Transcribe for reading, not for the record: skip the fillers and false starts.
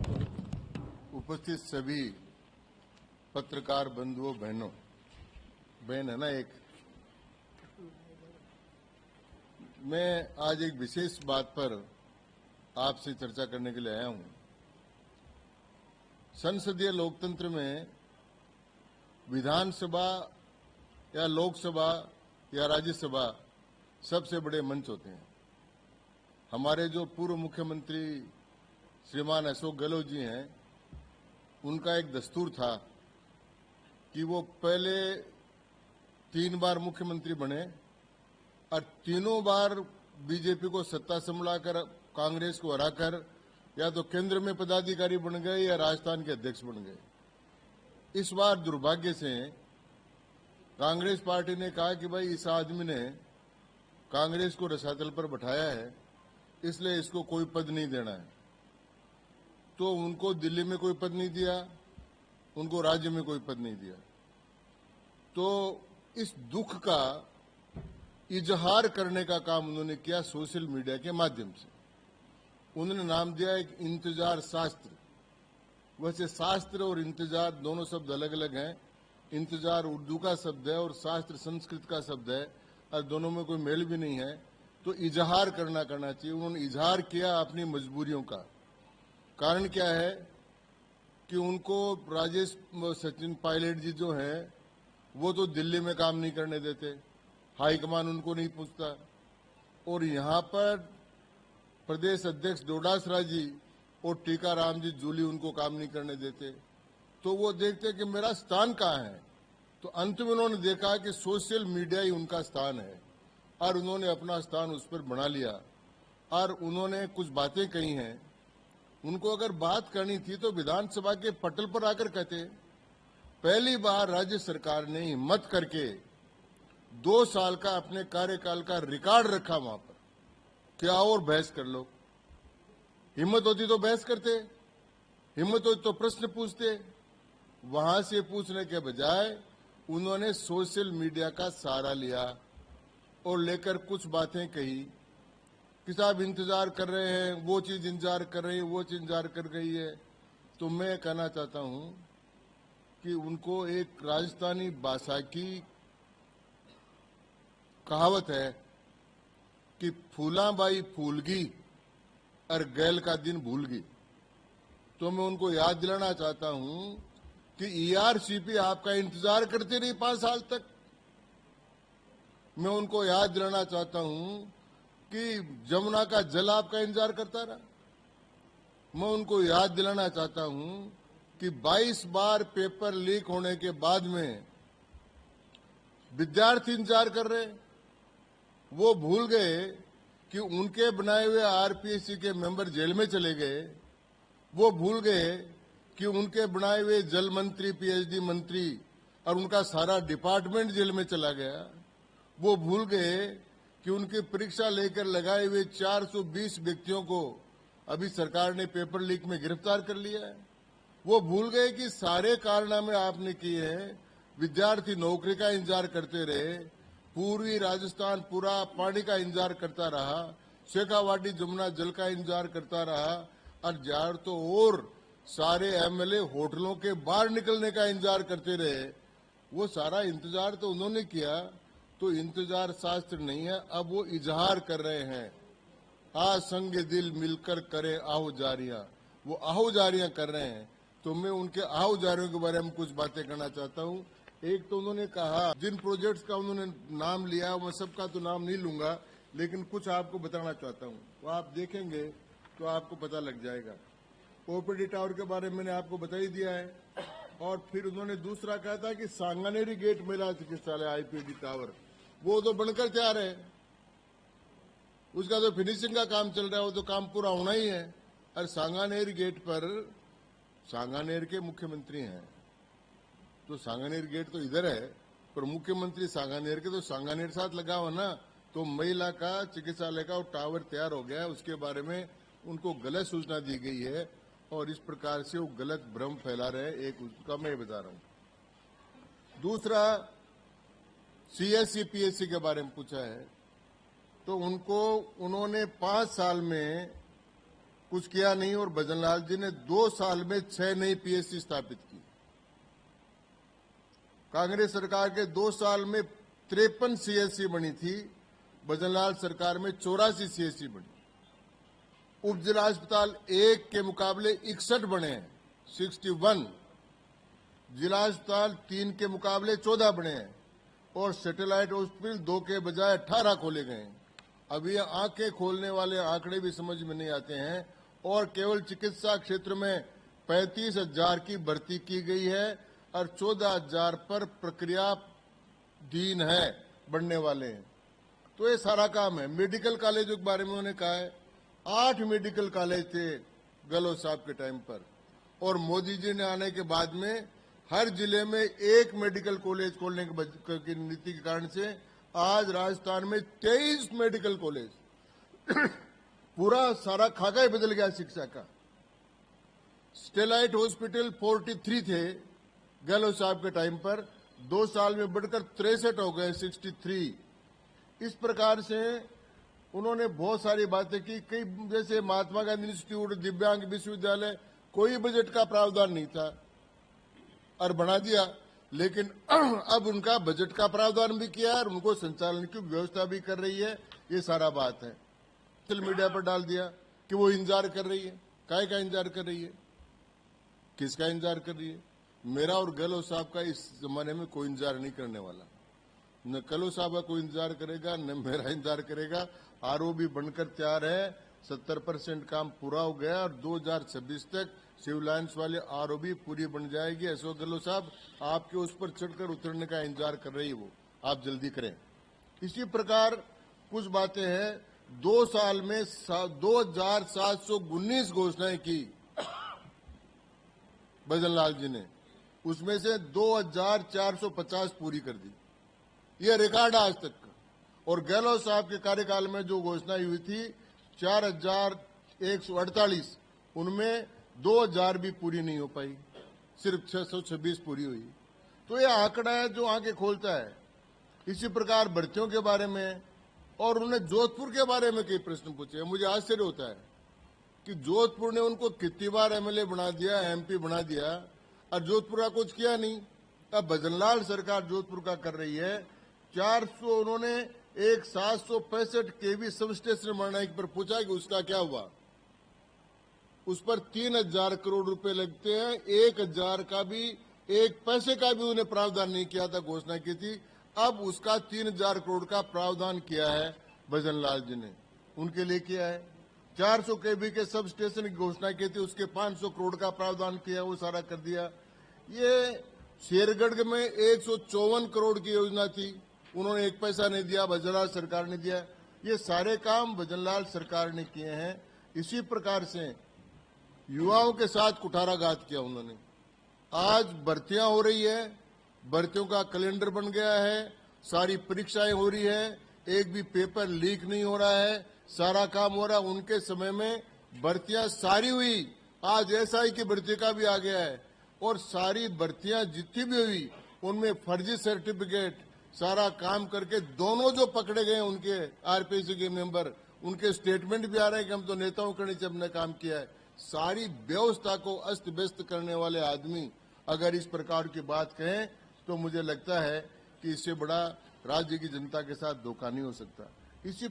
उपस्थित सभी पत्रकार बंधुओं बहनों, बहन है ना एक, मैं आज एक विशेष बात पर आपसे चर्चा करने के लिए आया हूं। संसदीय लोकतंत्र में विधानसभा या लोकसभा या राज्यसभा सबसे बड़े मंच होते हैं। हमारे जो पूर्व मुख्यमंत्री श्रीमान अशोक गहलोत जी हैं, उनका एक दस्तूर था कि वो पहले 3 बार मुख्यमंत्री बने और तीनों बार बीजेपी को सत्ता संभालकर कांग्रेस को हराकर या तो केंद्र में पदाधिकारी बन गए या राजस्थान के अध्यक्ष बन गए। इस बार दुर्भाग्य से कांग्रेस पार्टी ने कहा कि भाई इस आदमी ने कांग्रेस को रसातल पर बैठाया है, इसलिए इसको कोई पद नहीं देना है। तो उनको दिल्ली में कोई पद नहीं दिया, उनको राज्य में कोई पद नहीं दिया। तो इस दुख का इजहार करने का काम उन्होंने किया सोशल मीडिया के माध्यम से। उन्होंने नाम दिया एक इंतजार शास्त्र। वैसे शास्त्र और इंतजार दोनों शब्द अलग अलग हैं। इंतजार उर्दू का शब्द है और शास्त्र संस्कृत का शब्द है, और दोनों में कोई मेल भी नहीं है। तो इजहार करना चाहिए। उन्होंने इजहार किया अपनी मजबूरियों का। कारण क्या है कि उनको राजेश सचिन पायलट जी जो हैं, वो तो दिल्ली में काम नहीं करने देते, हाईकमान उनको नहीं पूछता, और यहाँ पर प्रदेश अध्यक्ष डोडासरा जी और टीकाराम जी जूली उनको काम नहीं करने देते। तो वो देखते कि मेरा स्थान कहाँ है। तो अंत में उन्होंने देखा कि सोशल मीडिया ही उनका स्थान है, और उन्होंने अपना स्थान उस पर बना लिया। और उन्होंने कुछ बातें कही हैं। उनको अगर बात करनी थी तो विधानसभा के पटल पर आकर कहते। पहली बार राज्य सरकार ने हिम्मत करके 2 साल का अपने कार्यकाल का रिकॉर्ड रखा वहां पर। क्या और बहस कर लो। हिम्मत होती तो बहस करते, हिम्मत होती तो प्रश्न पूछते। वहां से पूछने के बजाय उन्होंने सोशल मीडिया का सहारा लिया और लेकर कुछ बातें कही कि साहब इंतजार कर रहे हैं, वो चीज इंतजार कर रही है, वो चीज इंतजार कर गई है। तो मैं कहना चाहता हूं कि उनको एक राजस्थानी भाषा की कहावत है कि फूलाबाई फूलगी और गैल का दिन भूलगी। तो मैं उनको याद दिलाना चाहता हूं कि ईआरसीपी आपका इंतजार करती रही 5 साल तक। मैं उनको याद दिलाना चाहता हूं कि जमुना का जल आपका इंतजार करता रहा। मैं उनको याद दिलाना चाहता हूं कि 22 बार पेपर लीक होने के बाद में विद्यार्थी इंतजार कर रहे। वो भूल गए कि उनके बनाए हुए आरपीएससी के मेंबर जेल में चले गए। वो भूल गए कि उनके बनाए हुए जल मंत्री, पीएचडी मंत्री और उनका सारा डिपार्टमेंट जेल में चला गया। वो भूल गए कि उनकी परीक्षा लेकर लगाए हुए 420 व्यक्तियों को अभी सरकार ने पेपर लीक में गिरफ्तार कर लिया है। वो भूल गए कि सारे कारनामे आपने किए हैं। विद्यार्थी नौकरी का इंतजार करते रहे, पूर्वी राजस्थान पूरा पानी का इंतजार करता रहा, शेखावाटी जमुना जल का इंतजार करता रहा, और जार तो और सारे एमएलए होटलों के बाहर निकलने का इंतजार करते रहे। वो सारा इंतजार तो उन्होंने किया। तो इंतजार शास्त्र नहीं है, अब वो इजहार कर रहे हैं। संग दिल मिलकर करे आहुजारियां, वो आहुजारियां कर रहे हैं। तो मैं उनके आहुजारियों के बारे में कुछ बातें करना चाहता हूं। एक तो उन्होंने कहा, जिन प्रोजेक्ट्स का उन्होंने नाम लिया, मैं सबका तो नाम नहीं लूंगा, लेकिन कुछ आपको बताना चाहता हूं। वो आप देखेंगे तो आपको पता लग जाएगा। ओपीडी टावर के बारे में मैंने आपको बता ही दिया है। और फिर उन्होंने दूसरा कहा था कि सांगानेरी गेट महिला चिकित्सालय आईपीडी टावर, वो तो बनकर तैयार है, उसका तो फिनिशिंग का काम चल रहा है, वो तो काम पूरा होना ही है। और सांगानेर गेट पर सांगानेर के मुख्यमंत्री हैं, तो सांगानेर गेट तो इधर है, पर मुख्यमंत्री सांगानेर के, तो सांगानेर साथ लगा हुआ ना। तो महिला का चिकित्सालय का वो टावर तैयार हो गया है, उसके बारे में उनको गलत सूचना दी गई है, और इस प्रकार से वो गलत भ्रम फैला रहे। एक उसका मैं बता रहा हूं। दूसरा, सीएससी पीएससी के बारे में पूछा है, तो उन्होंने 5 साल में कुछ किया नहीं और भजनलाल जी ने 2 साल में 6 नई पीएससी स्थापित की। कांग्रेस सरकार के 2 साल में 53 सीएससी बनी थी, भजनलाल सरकार में 84 सीएससी बनी। उप जिला अस्पताल 1 के मुकाबले 61 बने हैं, 61। जिला अस्पताल 3 के मुकाबले 14 बने हैं और सैटेलाइट हॉस्पिटल 2 के बजाय 18 खोले गए हैं। अब ये आंखें खोलने वाले आंकड़े भी समझ में नहीं आते हैं। और केवल चिकित्सा क्षेत्र में 35,000 की भर्ती की गई है और 14,000 पर प्रक्रियाधीन है, बढ़ने वाले हैं। तो ये सारा काम है। मेडिकल कॉलेजों के बारे में उन्होंने कहा है, 8 मेडिकल कॉलेज थे गहलोत साहब के टाइम पर, और मोदी जी ने आने के बाद में हर जिले में 1 मेडिकल कॉलेज खोलने की नीति के कारण से आज राजस्थान में 23 मेडिकल कॉलेज पूरा सारा खाका ही बदल गया शिक्षा का। स्टेलाइट हॉस्पिटल 43 थे गहलोत साहब के टाइम पर, 2 साल में बढ़कर 63 हो गए, 63। इस प्रकार से उन्होंने बहुत सारी बातें की। कई जैसे महात्मा गांधी इंस्टीट्यूट, दिव्यांग विश्वविद्यालय, कोई बजट का प्रावधान नहीं था और बना दिया, लेकिन अब उनका बजट का प्रावधान भी किया और उनको संचालन की व्यवस्था भी कर रही है। ये सारा बात है। सोशल मीडिया पर डाल दिया कि वो इंतजार कर रही है। काय का इंतजार कर रही है? किसका इंतजार कर रही है? मेरा और गहलोत साहब का इस जमाने में कोई इंतजार नहीं करने वाला। न गहलोत साहब का कोई इंतजार करेगा, न मेरा इंतजार करेगा। आरओबी बनकर तैयार है, 70% काम पूरा हो गया और 2026 तक सिविल लाइन्स वाले आरओबी पूरी बन जाएगी। अशोक गहलोत साहब आपके उस पर चढ़कर उतरने का इंतजार कर रही है, वो आप जल्दी करें। इसी प्रकार कुछ बातें हैं। 2 साल में 2,719 घोषणाएं की भजनलाल जी ने, उसमें से 2,450 पूरी कर दी। यह रिकॉर्ड आज तक का। और गहलोत साहब के कार्यकाल में जो घोषणाएं हुई थी 4,148, उनमें 2,000 भी पूरी नहीं हो पाई, सिर्फ 626 पूरी हुई। तो यह आंकड़ा है जो आंखें खोलता है। इसी प्रकार भर्तियों के बारे में, और उन्होंने जोधपुर के बारे में कई प्रश्न पूछे। मुझे आश्चर्य होता है कि जोधपुर ने उनको कितनी बार एमएलए बना दिया, एमपी बना दिया, और जोधपुर का कुछ किया नहीं। अब भजनलाल सरकार जोधपुर का कर रही है। 400 उन्होंने एक 765 केवी सब स्टेशन बनाने पर पूछा कि उसका क्या हुआ। उस पर 3,000 करोड़ रुपए लगते हैं। 1,000 का भी, 1 पैसे का भी उन्हें प्रावधान नहीं किया था, घोषणा की थी। अब उसका 3,000 करोड़ का प्रावधान किया है भजनलाल जी ने, उनके लिए किया है। 400 केवी के सब स्टेशन की घोषणा की थी, उसके 500 करोड़ का प्रावधान किया, वो सारा कर दिया। ये शेरगढ़ में 154 करोड़ की योजना थी, उन्होंने 1 पैसा नहीं दिया, भजनलाल सरकार ने दिया। ये सारे काम भजनलाल सरकार ने किए हैं। इसी प्रकार से युवाओं के साथ कुठाराघात किया उन्होंने। आज भर्तियां हो रही है, भर्तियों का कैलेंडर बन गया है, सारी परीक्षाएं हो रही है, एक भी पेपर लीक नहीं हो रहा है, सारा काम हो रहा है। उनके समय में भर्तियां सारी हुई, आज एसआई की भर्ती का भी आ गया है। और सारी भर्तियां जितनी भी हुई उनमें फर्जी सर्टिफिकेट, सारा काम करके दोनों जो पकड़े गए उनके आरपीसी के मेंबर, उनके स्टेटमेंट भी आ रहे हैं कि हम तो नेताओं के नीचे हमने काम किया है। सारी व्यवस्था को अस्त व्यस्त करने वाले आदमी अगर इस प्रकार की बात कहें तो मुझे लगता है कि इससे बड़ा राज्य की जनता के साथ धोखा नहीं हो सकता। इसी